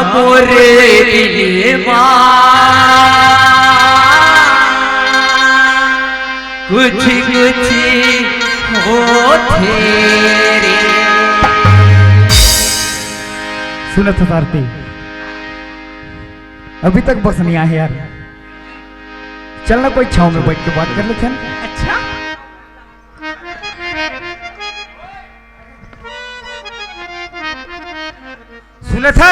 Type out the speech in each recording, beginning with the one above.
मोरे दिलवा कुछ कुछ होते रे। सुना था आरती, अभी तक बस नहीं आए यार। चलना कोई छाव में बैठ के बात कर लेते हैं। अच्छा सुना था?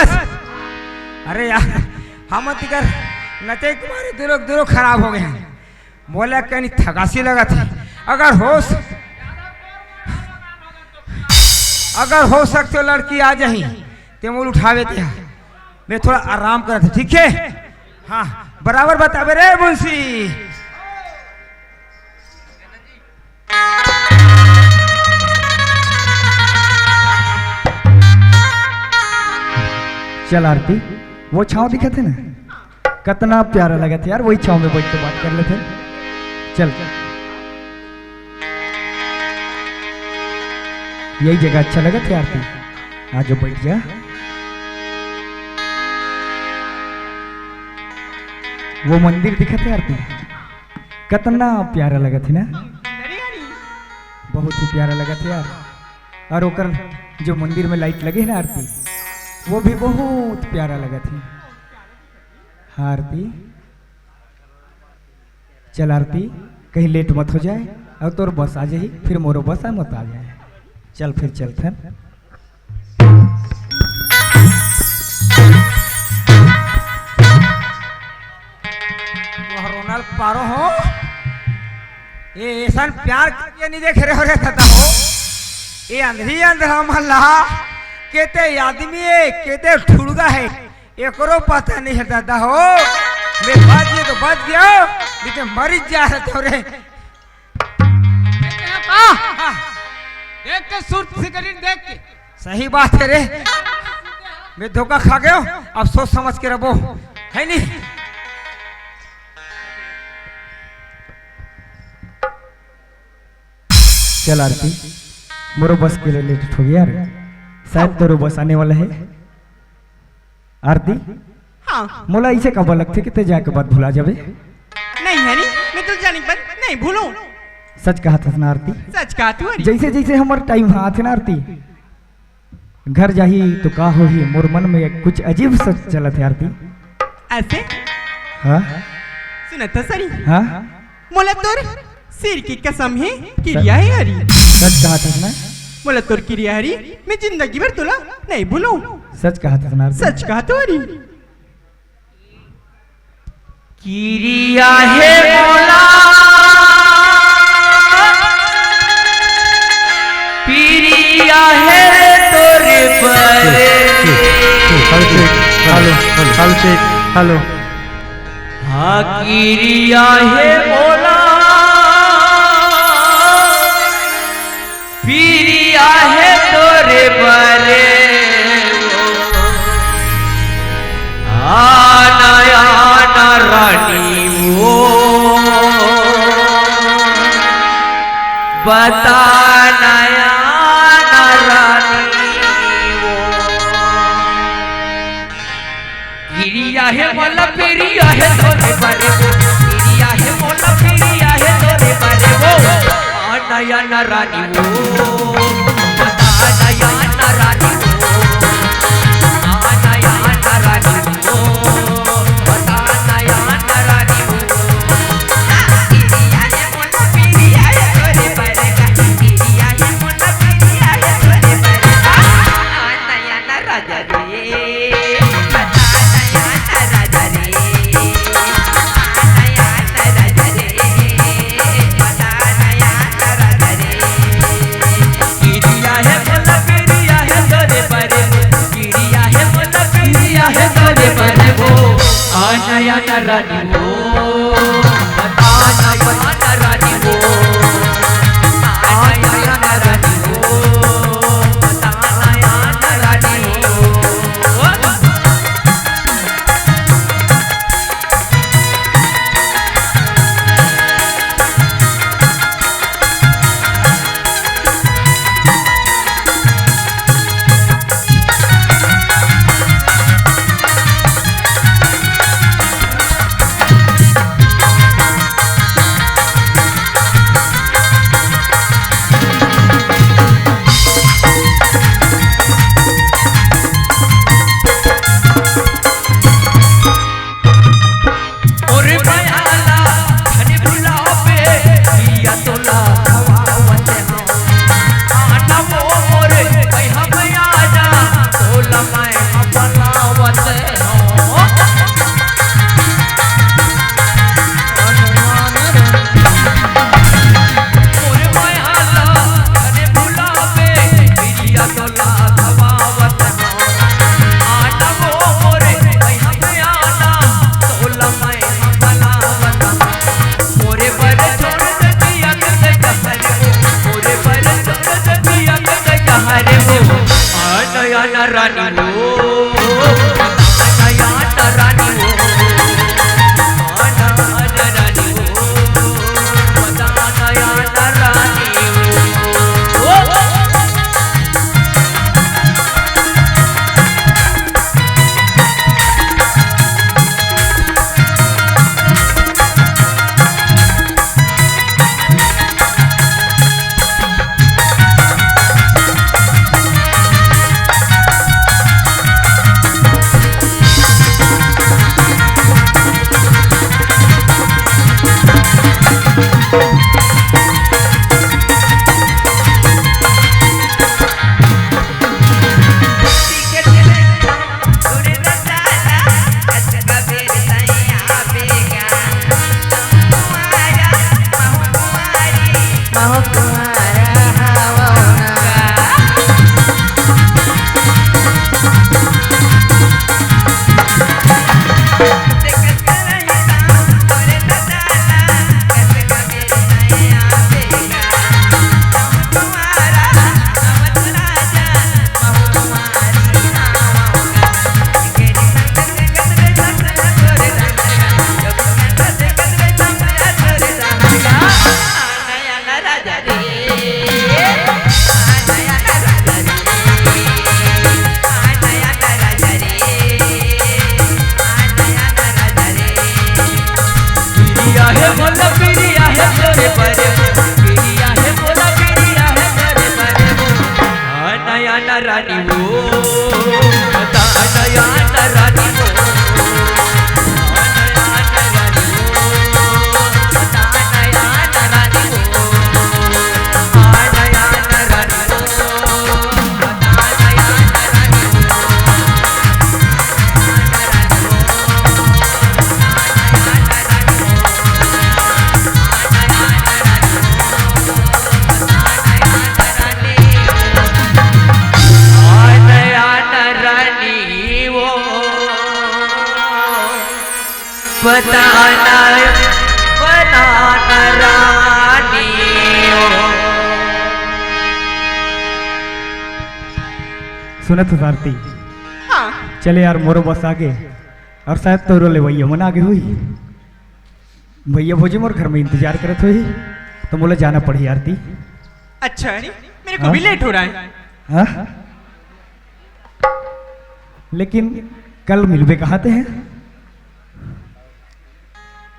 अरे यार हम तिकर नचे तुम्हारे दिलो खराब हो गए हैं। बोला कहीं थकासी लगा थी। अगर हो सकते लड़की आ जाही ते मोल उठावे थे। मैं थोड़ा आराम कर था, ठीक है? हाँ बराबर बतावे रे मुंशी। चल आरती, वो छाव दिखे थे ना, कितना प्यारा लगा था यार। वही छाव में बैठ के बात कर लेते। चल यही जगह अच्छा लगा था आरती, आज बैठ जा। वो मंदिर दिखा था आरती, कितना प्यारा लगा था ना, बहुत ही प्यारा लगा था यार। और ओकर जो मंदिर में लाइट लगे ना आरती, वो भी बहुत प्यारा लगा थी। हाँ आरती चल आरती, कहीं लेट मत हो जाए और तोर बस आ जाए, फिर मोरो बस मत आ जाए। चल फिर चलते हैं। रोनाल्ड पारो हो ये ऐसा प्यार करके नहीं देख रहे हो रे था हो। ये अंधरी अंधरा मल्ला केते आदमी है केते ठुड़गा है एकरो पता नहीं है दादा हो। मैं बच गया तो बच गया, नहीं तो मर जा रहे तो रे। देख के सुर्त सिकरीन देख के। सही बात है रे, मैं धोखा खा गया, अब सोच समझ के रहो, है नहीं? चल आरती, मोरो बस के लिए लेट हो गया यार, शायद तेरे बस आने वाला है। आरती हाँ मोला इसे कब लगते कि ते जाके बाद भुला जावे। नहीं है नहीं, मैं तो जानी पर नहीं भूलूं। सच कहा था ना आरती, सच कहा तू। जैसे जैसे हमार टाइम हाँ थे ना आरती, घर जाही तो का हो ही मोर मन में कुछ अजीब सच चला था आरती। ऐसे हाँ सुना था सरी। हाँ मोला तोर सिर की कसम है क्रिया है हरी। सच कहा था ना, मोला तोर क्रिया हरी, मैं जिंदगी भर तुला नहीं भूलूं। सच कहा था ना आरती। सच कहा तू हरी। किरिया है मोला पिरिया है तोरे पर। हेलो हाँ किरिया है मोला पिरिया है तोरे पर। आना आना रानी वो बता नया रानी वो। गिरिया है मोला पिरिया है तोरे पर वो। गिरिया है मोला पिरिया है तोरे पर वो। आना आना रानी वो बता नया रानी वो। आना आना रानी वो बता नया रानी वो। गिरिया है मोला पिरिया है तोरे पर। गिरिया है मोला पिरिया है तोरे पर। आना आना राजा रे बता नया राजा रे। आना आना राजा रे बता नया राजा रे। रानी हो नया रानी हो रानी हो नया रानी हो रानी हो नया रानी हो बताना रानी हो। सुनत हो आरती हाँ चले यार मोरो बस आगे और शायद तोरो ले भैया मन आगे हुई भैया भोजी मोर घर में इंतजार करत हुई तो बोले जाना पड़ी आरती। अच्छा अरे मेरे को भी लेट हो रहा है। हाँ लेकिन कल मिलबे कहाँ थे हैं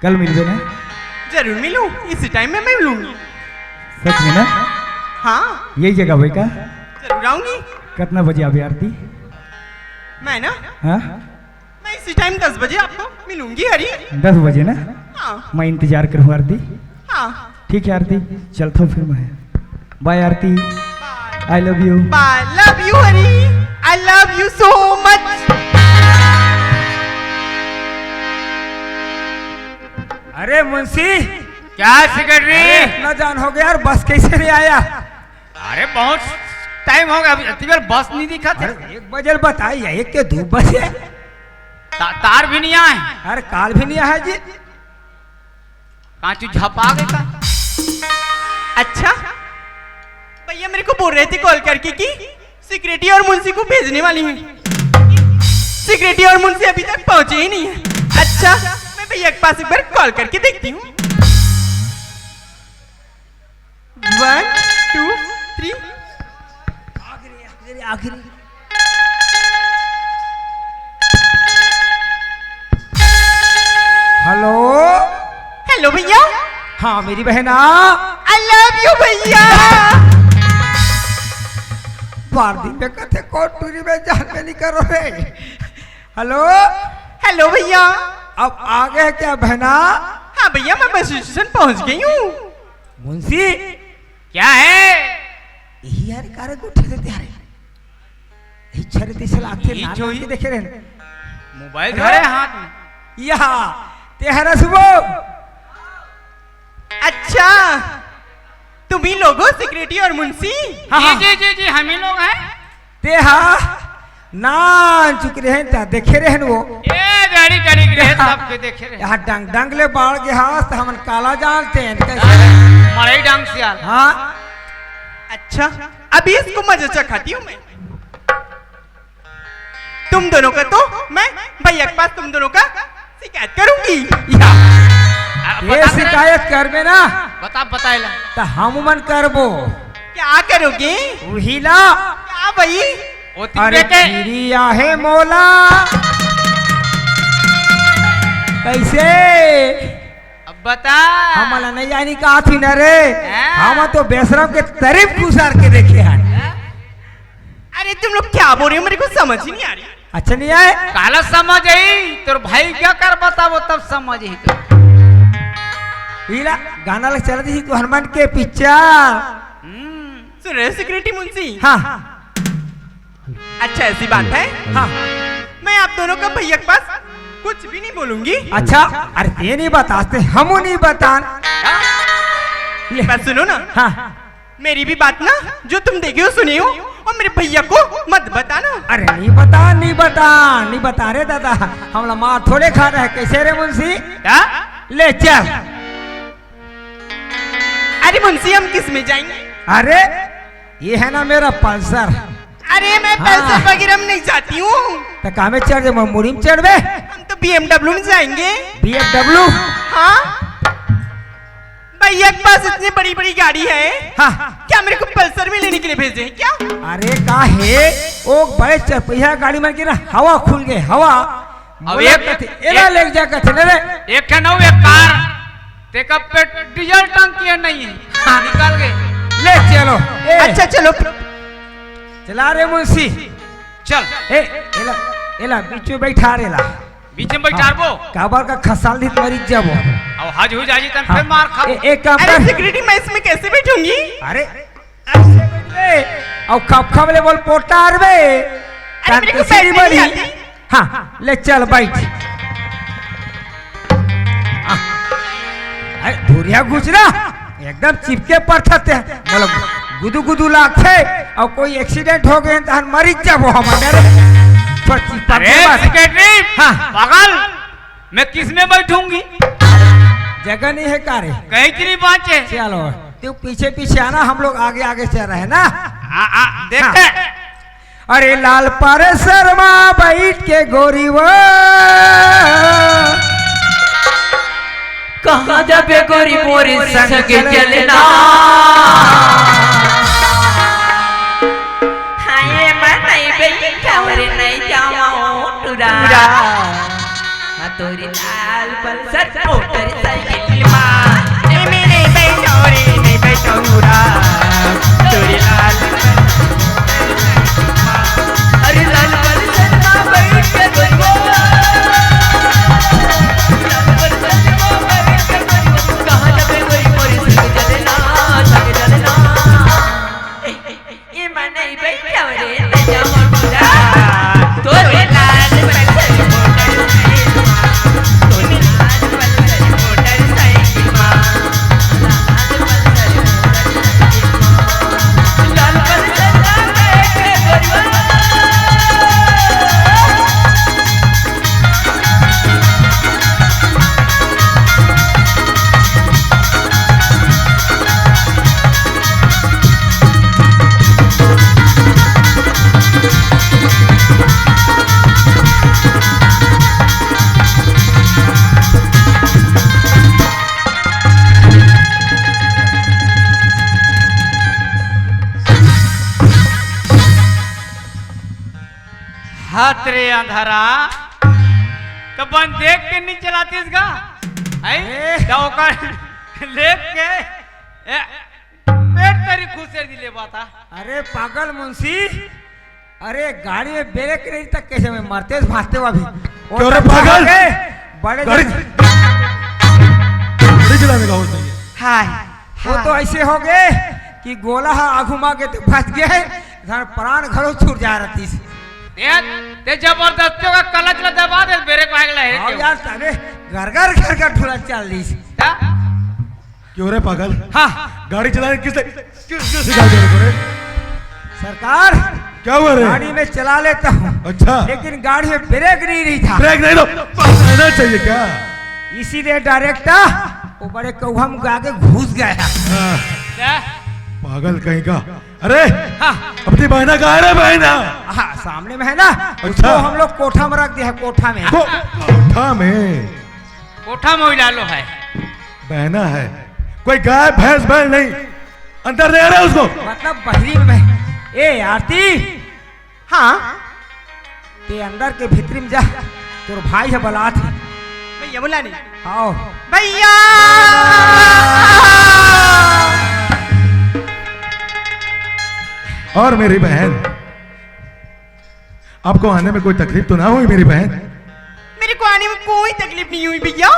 कल मिलबे ना जरूर मिलूं इसी टाइम में मैं मिलूंगी। सच में ना हाँ यही जगह भाई का जरूर आऊंगी। कितना बजे आवे आरती मैं ना हाँ मैं इसी टाइम 10 बजे आपको मिलूंगी हरी। 10 बजे ना हाँ मैं इंतजार करूँ आरती। हाँ ठीक है आरती चलता हूँ फिर मैं bye Aarti bye I love you bye love you Hari I love you so much. अरे मुंशी क्या सेक्रेटरी? इतना जान हो गया यार बस कैसे नहीं आया? अरे बहुत टाइम हो गया अभी इतनी देर बस नहीं दिखा था। अरे 1 बजे बताइए 1 के 2 बजे। तार भी नहीं आए। अरे काल भी नहीं आया जी। कांचू झपा गए का। अच्छा भैया मेरे को बोल रहे थे कॉल करके कि सिक्रेटरी और मुंशी को भेजने वाली हूँ। सिक्रेटरी और मुंशी अभी तक पहुंचे ही नहीं है। अच्छा मैं भैया के पास एक बार कॉल करके देखती हूँ। 1 2 3 आखिरी हेलो हेलो भैया। हाँ मेरी बहना आई लव यू भैया। बार दिन में कथे कोटूरी में जान में नहीं करो रे। हेलो हेलो भैया। अब आ गए क्या बहना? हाँ भैया मैं बस स्टेशन पहुंच गई हूँ। मुंशी क्या है? यही यार कारे को उठे देते यार इच्छा रीति से लाते ये ना जो ही देखे रे मोबाइल धरे हाथ में। या तेहरा सुबह। अच्छा तुम ही लोग हो सिक्रेटरी और मुंशी? हाँ, जी जी जी हम ही लोग हैं। तेहा ना चुक रहे हैं ता देखे रहे हैं वो ये गाड़ी गाड़ी रहे सबके देखे रहे। यहाँ डंग डंग ले बाढ़ के हाथ हमन काला जानते हैं कैसे। मरे डांग से यार। हाँ अच्छा अभी इसको मजा चखाती हूँ मैं। तुम दोनों का तो मैं भैया के पास तुम दोनों का शिकायत करूंगी। ये शिकायत करबे ना बताएला तो हम मन करबो। क्या करोगे? वही ला क्या भाई? ओ अरे तिब्बे के चिड़िया है मोला कैसे अब बता हमला नहीं जानी कहा थी न रे। हाँ। हम तो बेशरम के तारीफ गुजार के देखे हैं। अरे तुम लोग क्या बोल रहे हो? मेरे को समझ ही नहीं आ रही। अच्छा नहीं आए काला समझ आई तोर भाई क्या कर बताबो तब समझ ही तो। हीला गाना लग चल रही तो हनुमान के पिक्चर। सुन रहे हो सिक्योरिटी मुंशी? हाँ अच्छा ऐसी बात है। हाँ मैं आप दोनों का भैया के पास कुछ भी नहीं बोलूंगी। अच्छा अरे ये नहीं बताते हम नहीं बतान। बस सुनो ना, हाँ मेरी भी बात ना जो तुम देखे हो सुनी हो और मेरे भैया को मत बताना। अरे नहीं बता रे दादा हम लोग मार थोड़े खा रहे हैं। कैसे रे मुंशी क्या ले चल। अरे मुंशी हम किस में जाएंगे? अरे ये है ना मेरा पल्सर। अरे मैं हाँ। पैसे वगैरह में नहीं जाती हूँ। तो कामे चढ़ दे मुड़ी में चढ़ बे। हम तो BMW में जाएंगे। BMW हाँ भैया के पास इतनी बड़ी बड़ी गाड़ी है। हाँ क्या मेरे को पल्सर में लेने के लिए भेजे हैं क्या? अरे का है ओ बड़े चरपैया गाड़ी में ना हवा खुल गए हवा। अब एला ले जा कथे रे। एक है ना एक कार तेका पे डीजल टंकी है नहीं है। हाँ निकल गए ले चलो ए, अच्छा चलो। चला रे मुंशी चल ए एला एला बीच में बैठा रेला। बीच में बैठारबो काबर का खसाल दी मरीज जाबो। अब हज हो जाई तन फिर मार खाओ। एक काम अरे कर सिक्योरिटी मैं इसमें कैसे बैठूंगी? अरे ऐसे बैठ बे और खप ले बोल पोटा आरबे। अरे मेरे को बैठने नहीं आती। हाँ ले चल बैठ। अरे धुरिया गुजरा एकदम चिपके पर थते मतलब गुदू गुदू लाखे और कोई एक्सीडेंट हो गए तो मरीज जाबो हमारे। अरे सेक्रेटरी हाँ पागल मैं किस में बैठूंगी? जगह नहीं है कारे। कहीं की नहीं बाँचे। चलो तू पीछे पीछे आना हम लोग आगे आगे चल रहे हैं ना। देखते अरे लाल पर शर्मा बैठ के गोरी वो कहाँ जाबे गोरी मोरी संग के चलना। हाय मैं नहीं बैठा रे नहीं जाऊँ टुरा। हाँ तोरी लाल पल्सर मोटर साइकिल माँ। ए मेरे बैठो रे नहीं बैठो टुरा। तोरी लाल अरे लाल पल्सर माँ बैठ के गोरी वो। लाल पल्सर माँ बैठ के गोरी वो। कहाँ जाबे गोरी मोरी संग चलना ये मैं नहीं बैठा रे नहीं जाऊँ टुरा। तोरी लाल पल्सर मोटर साइकिल माँ। तोरी लाल पल्सर मोटर साइकिल माँ। लाल पल्सर माँ बैठ के गोरी वो। हाथ रे अंधारा तो बन देख के नहीं चलाती इसका लेक के पेट तेरी खुशे दिले बाता। अरे पागल मुंशी अरे गाड़ी में ब्रेक नहीं तक कैसे में मरते भागते हो अभी। क्यों रे पागल? बड़े गाड़ी चलाने का होश नहीं है। हाय वो तो ऐसे हो गए कि गोला आगू मांगे तो फंस गए प्राण घरों छूट जा रही थी। ते जबरदस्ती का कलच ला दबा दे ब्रेक भागला है और यार अरे घर ठुला चल रही थी। क्यों रे पागल? हाँ गाड़ी चलाने किसने सिखा दिया तेरे को? सरकार क्या हुआ रे? गाड़ी में चला लेता हूँ अच्छा लेकिन गाड़ी में ब्रेक नहीं रही था। ब्रेक नहीं दो रहना चाहिए क्या? इसीलिए डायरेक्टर वो बड़े कौवा मुँह आगे घुस गया। हाँ, पागल कहीं का। अरे हाँ अपनी बहना कहाँ है रे बहना? हाँ सामने में है ना, अच्छा। उसको हम लोग कोठा में रख दिया है, कोठा में। कोठा में? कोठा में डालो है। बहना है, कोई गाय भैंस बैल नहीं, अंदर ले रहे उसको। मतलब बहरी में। ए आरती, हाँ ते अंदर के भीतरी में जा, तोर भाई है बलात है। भैया बुला नहीं। आओ भैया और मेरी बहन, आपको आने में कोई तकलीफ तो ना हुई मेरी बहन? मेरे को आने में कोई तकलीफ नहीं हुई भैया।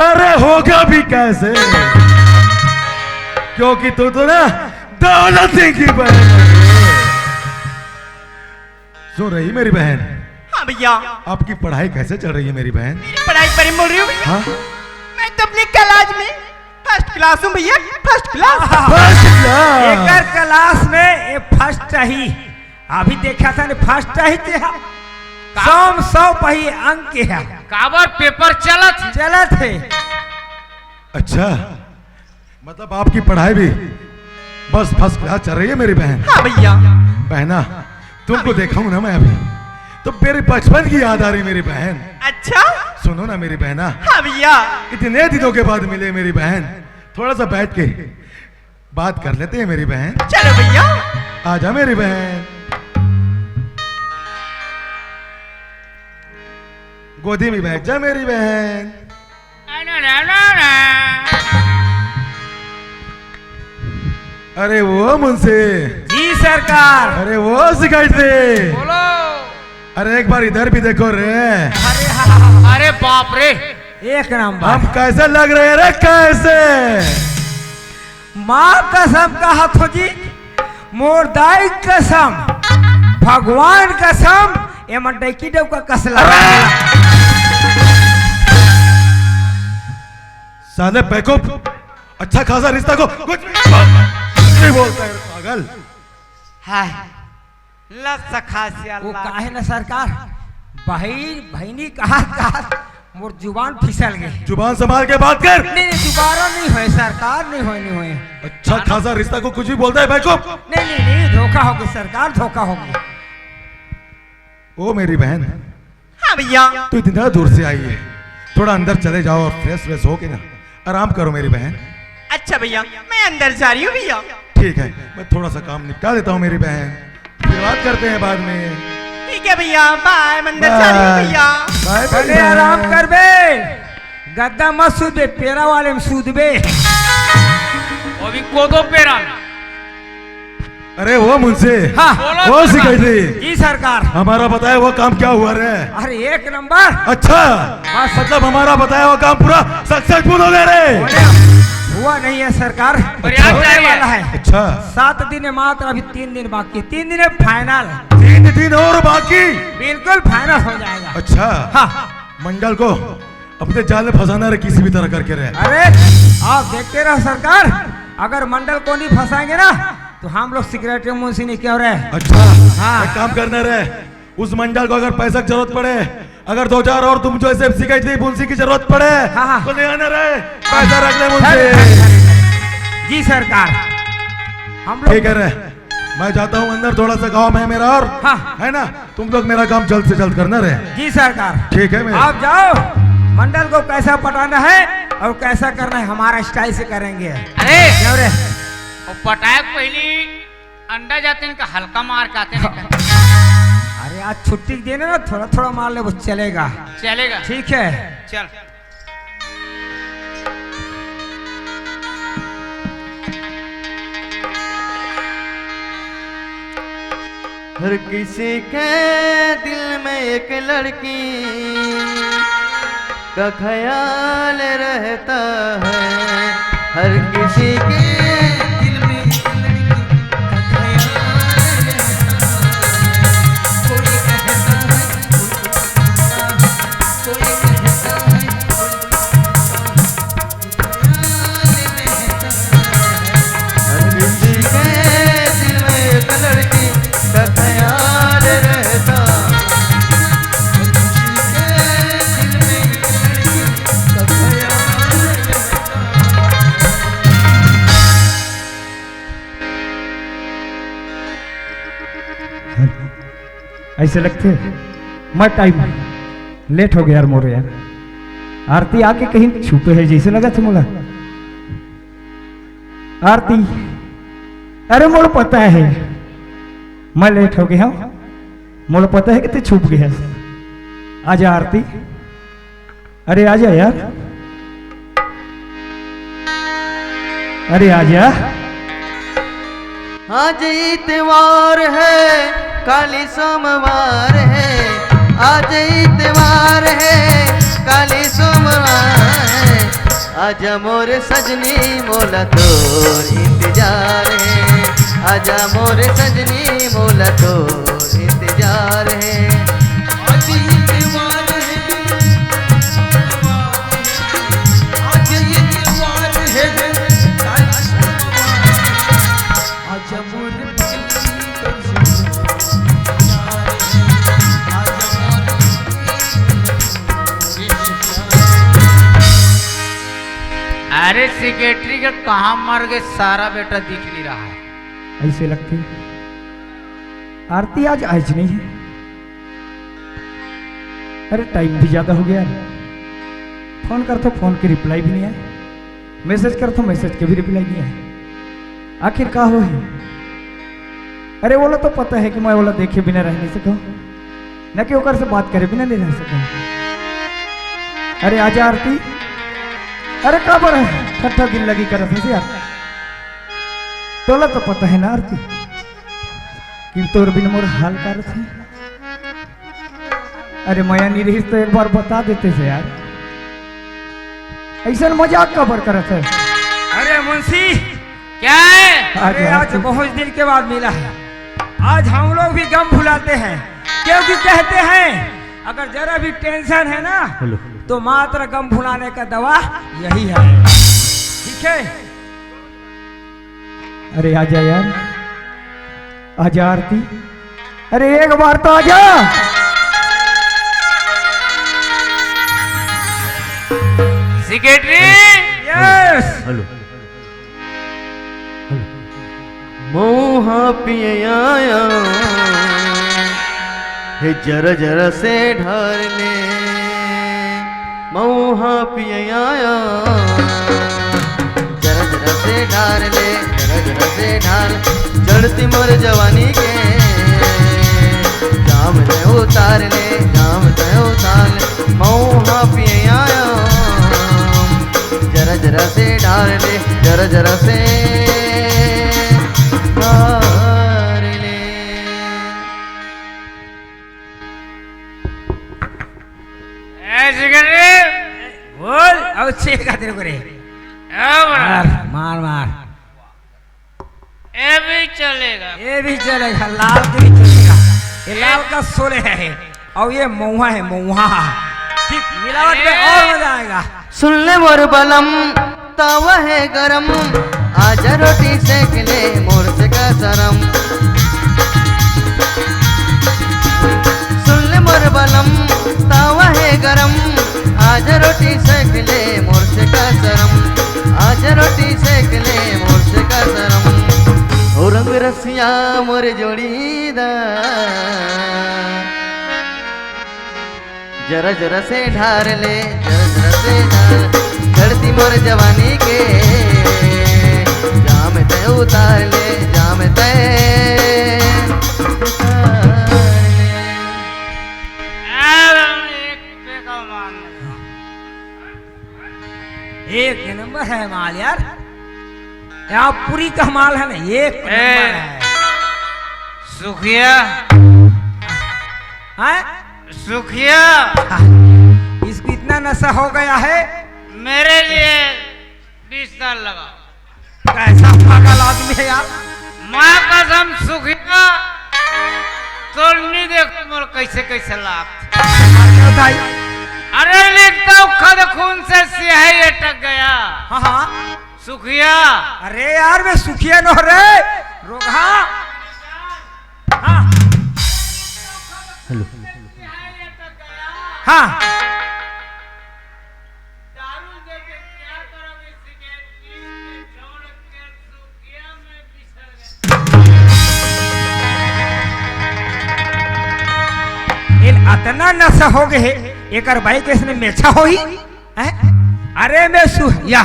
अरे होगा भी कैसे, क्योंकि तू तो ना दौलत सिंह की बहन है। सुन रही मेरी बहन? हाँ भैया। आपकी पढ़ाई कैसे चल रही है मेरी बहन? मेरी पढ़ाई पर बोल रही हूँ भैया। हाँ? मैं तो अपने कॉलेज में फर्स्ट क्लास हूँ भैया, फर्स्ट क्लास। First class? एकर क्लास में ये फर्स्ट ही, अभी देखा था ने फर्स्ट ही थे। 100 पही अंक के है, काबर पेपर चलत। चलत है। अच्छा, मतलब आपकी पढ़ाई भी बस फर्स्ट क्लास चल रही है मेरी बहन? हाँ भैया। बहना तुमको देखा हूं ना मैं अभी, तो मेरे बचपन की याद आ रही मेरी बहन। अच्छा। सुनो ना मेरी बहना। हाँ भैया। इतने दिनों के बाद मिले मेरी बहन, थोड़ा सा बैठ के बात कर लेते हैं मेरी बहन। चलो भैया। आजा मेरी बहन, गोदी में बैठ जा मेरी बहन। अरे वो मुझसे। जी सरकार। अरे वो सिखाई थे। बोलो। अरे एक बार इधर भी देखो रे। अरे हाँ, अरे बाप रे, एक नंबर। हम कैसे लग रहे हैं रे, कैसे? माँ कसम का हाथों जी, मोरदाई कसम, भगवान कसम, ये मटकी डब का कसला। साले बेवकूफ, अच्छा खासा रिश्ता को कुछ नहीं बोलता है पागल। हाय लस खासिया वो काहे ना सरकार, बहनी कहा मोर जुबान फिसल गई। जुबान संभाल के बात कर। नहीं दोबारा नहीं हुए सरकार, नहीं हुए। अच्छा खासा रिश्ता को कुछ भी बोलता है बेवकूफ। नहीं धोखा हो गया सरकार, धोखा हो गया। ओ मेरी बहन, हाँ भैया। तू इतना दूर से आई है, थोड़ा अंदर चले जाओ और फ्रेश हो के ना आराम करो मेरी बहन। अच्छा भैया, मैं अंदर जा रही हूँ भैया। ठीक है, मैं थोड़ा सा काम निपटा देता हूँ मेरी बहन, फिर बात करते हैं बाद में। ठीक है भैया, बाय। मैं अंदर जा रही हूँ भैया। बाय मेरी अरे बहन। आराम कर बे, गद्दा मत सूद बे, पेरा वाले में सूद बे। वो भी कोदो पेरा में। अरे वो मुझसे। हाँ वो सिखाई थी। जी सरकार। हमारा बताया वो काम क्या हुआ रे? अरे एक नंबर। अच्छा, मतलब हमारा बताया वो काम पूरा सक्सेसफुल हो गया रे? हुआ नहीं है सरकार, प्रयास होने जारी है। वाला है। अच्छा, 7 दिन है मात्र, अभी 3 दिन बाकी, 3 दिन है फाइनल। 3 दिन और बाकी? बिल्कुल फाइनल हो जाएगा। अच्छा हाँ। मंडल को अपने जाल में फंसाना रे, किसी भी तरह करके रहे। अरे आप देखते रहो सरकार, अगर मंडल को नहीं फंसाएंगे ना तो हम लोग सिक्योरिटी मुंशी नहीं क्यों रहे। अच्छा हाँ। एक काम करना रे, उस मंडल को अगर पैसा की जरूरत पड़े, अगर 2-4 और तुम जो ऐसे सिखाई थी मुंशी की जरूरत पड़े, हाँ, हाँ। तो ले आना रे, पैसा रख ले मुंशी। जी सरकार। हम लोग ठीक है रे, मैं जाता हूँ अंदर, थोड़ा सा काम है मेरा और। हाँ। है ना, तुम लोग मेरा काम जल्द से जल्द करना रे। जी सरकार। ठीक है मेरे। आप जाओ, मंडल को कैसा पटाना है और कैसा करना है हमारा स्टाइल से करेंगे। अरे क्यों रे? वो पटायक पहली अंडा जाते इनका हल्का मार के आते हैं। अरे आज छुट्टी देने ना, थोड़ा थोड़ा मार ले, वो चलेगा। चलेगा। ठीक है। चल। हर किसी के दिल में एक लड़की का ख्याल रहता है। हर किसी के दिल में एक लड़की का ख्याल रहता है। कोई कहता है, कोई कहता है, हर किसी के दिल में एक लड़की का ख्याल रहता। हर किसी के दिल में एक लड़की का ख्याल रहता। ऐसे लगते मैं टाइम लेट हो गया यार मोरे यार। आरती आके कहीं छुपे है जैसे लगा था मोला। आरती अरे मोला पता है मैं लेट हो गया हूँ, मोला पता है कि तू छुप गया। आजा आरती, अरे आजा यार, अरे आजा। आज इतवार है काली सोमवार है, आज इतवार है काली सोमवार है, आजा मोर सजनी मोला तोर इंतजार है, आजा मोर सजनी मोला तोर इंतजार है। आज इतवार है, आज इतवार है काली सोमवार है, आजा मोर अरे सेक्रेटरी का कहाँ मर गए, सारा बेटा दिख नहीं रहा है। ऐसे लगती आरती आज नहीं है। अरे टाइम भी ज्यादा हो गया यार। फोन कर तो फोन की रिप्लाई भी नहीं आए, मैसेज कर तो मैसेज के भी रिप्लाई नहीं आए। आखिर का हो है? अरे बोला तो पता है कि मैं बोला देखे बिना रह नहीं सकूं, न कि ओकर से बात करे बिना नहीं रह सकूं। अरे आजा आरती, अरे काबर है ठट्ठा दिल लगी कर यार। तोला तो पता है ना आरती कि तोर बिन मोर हाल कर थे। अरे मया नहीं रही तो एक बार बता देते थे यार, ऐसा मजाक काबर करत है। अरे मुंशी, क्या है? अरे आज बहुत दिन के बाद मिला है। आज हम लोग भी गम भुलाते हैं, क्योंकि कहते हैं अगर जरा भी टेंशन है ना तो मात्र गम भुलाने का दवा यही है। ठीक है? अरे आजा यार, आजा आरती, अरे एक बार तो आजा। Secretary, yes. मोहा पिया हे जरा जरा से ढार ले, मोहा पिया जरा जरा से ढार ले, जरा जरा से ढार चढ़ती मोर जवानी के जाम ते उतार ले, जाम ते उतार ले, मोहा पिया जरा जरा से ढार ले, जरा जरा से ढार ले। सेक्रेटरी बोल अब चेक तेरे को रे। मार मार मार। ये भी चलेगा। ये भी चलेगा, लाल के भी चलेगा। ये लाल का सोले है और ये महुआ है, महुआ। ठीक, मिलावट में और मजा आएगा। सुन ले मोर बलम तावा है गरम, आजा रोटी सेक ले मोर से का शरम। सुन ले मोर बलम तावा है गरम, आजा रोटी सेक ले मोर से का शरम, आजा रोटी सेक ले मोर से का शरम। ओ रंग रसिया मोर जोड़ीदार जरा जरा से ढार ले, जरा जरा से ढार चढ़ती मोर जवानी के जाम ते उतार ले, जाम ते उतार ले। एक नंबर है माल यार, यहाँ पूरी का माल है ना, एक नंबर है। सुखिया, हैं? सुखिया, इसको इतना नशा हो गया है, मेरे लिए 20 साल लगा। कैसा पागल आदमी है यार। माँ कसम सुखिया, तो नहीं देखो मोर कैसे कैसे लाभ। भाई अरे लिखता हूँ खद खून से स्याही अटक गया। हाँ हाँ, सुखिया, अरे यार मैं सुखिया न हो रे रोग। हाँ हाँ हाँ, दारू देके क्या करोगे सिगरेट में छोड़ के सुखिया में बिसर गए। कतना नशा हो गए एकर भाई के इसने मेछा होई हैं? अरे मैं सुया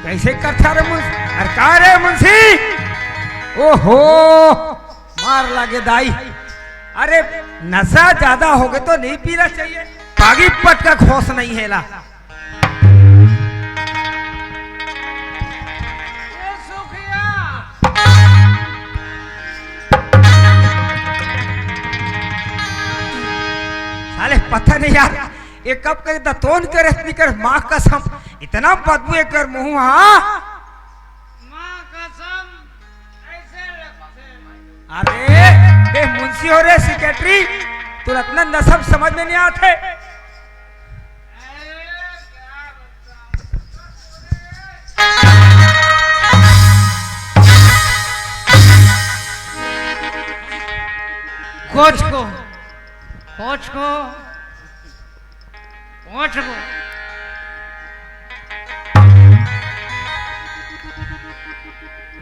कैसे करता रे मुंशी? अरे का रे मुंशी? ओहो मार लागे दाई। अरे नशा ज्यादा हो गए तो नहीं पीना चाहिए, बागी पट का खोस नहीं है ला। साले पता नहीं यार ये कब कर दतोन करे स्पीकर माँ कसम इतना बदबू कर मुंह। हाँ माँ कसम ऐसे लगते। अरे बे मुंशी हो रे सेक्रेटरी तू इतना नसब समझ में नहीं आते। कोच को कोच को कोच को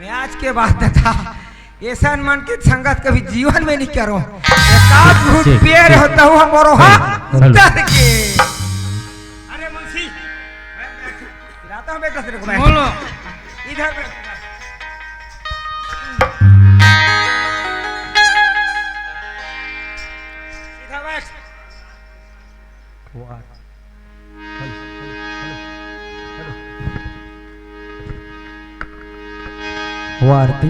मैं आज के बाद था ऐसा मन की संगत कभी जीवन में नहीं करो। एकाध घूट पेड़ होता हूँ हमारो डर के। अरे मुंशी लाता हूँ बेटा तेरे को मैं। बोलो इधर बैठ। सीधा बैठ। वो आरती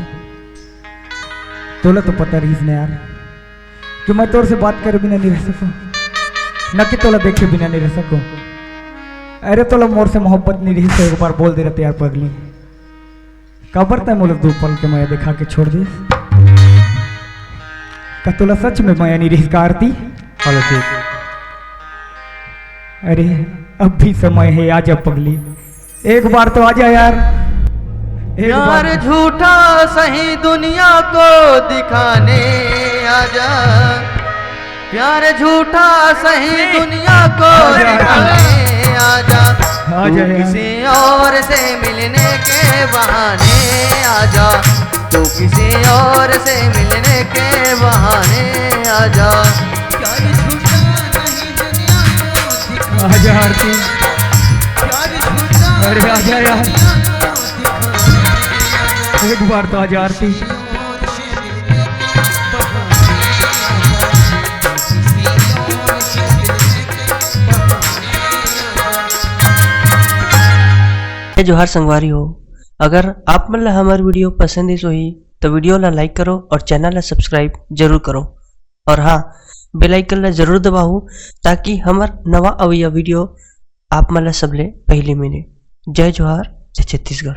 तोला तो पता रही इसने यार कि मैं तोर से बात करे बिना नहीं रह सकूं, न कि तोला देखे बिना नहीं रह सकूं। अरे तोला मोर से मोहब्बत नहीं रही तो एक बार बोल दे रहे यार पगली कबर तय मुल्क दो पल के मैं दिखा के छोड़ दी का तोला सच में माया नहीं रही का आरती? हेलो ठीक। अरे अब भी समय है आजा पगली एक बार तो आजा यार। प्यार झूठा सही दुनिया को दिखाने आजा, प्यार झूठा सही दुनिया को दिखाने आजा, तू किसी और से मिलने के बहाने आजा, तू किसी और से मिलने के बहाने आजा। आजा आरती अरे आजा यार एक बार तो आजा आरती। जोहार संगवारी हो, अगर आप मन ला हमार वीडियो पसंद ही सोही तो वीडियो ला लाइक करो और चैनल ला सब्सक्राइब जरूर करो और हाँ बेल आइकन ला जरूर दबाओ ताकि हमार नवा अवैया वीडियो आप मन ला सबले पहले मिले। जय जोहार जय छत्तीसगढ़।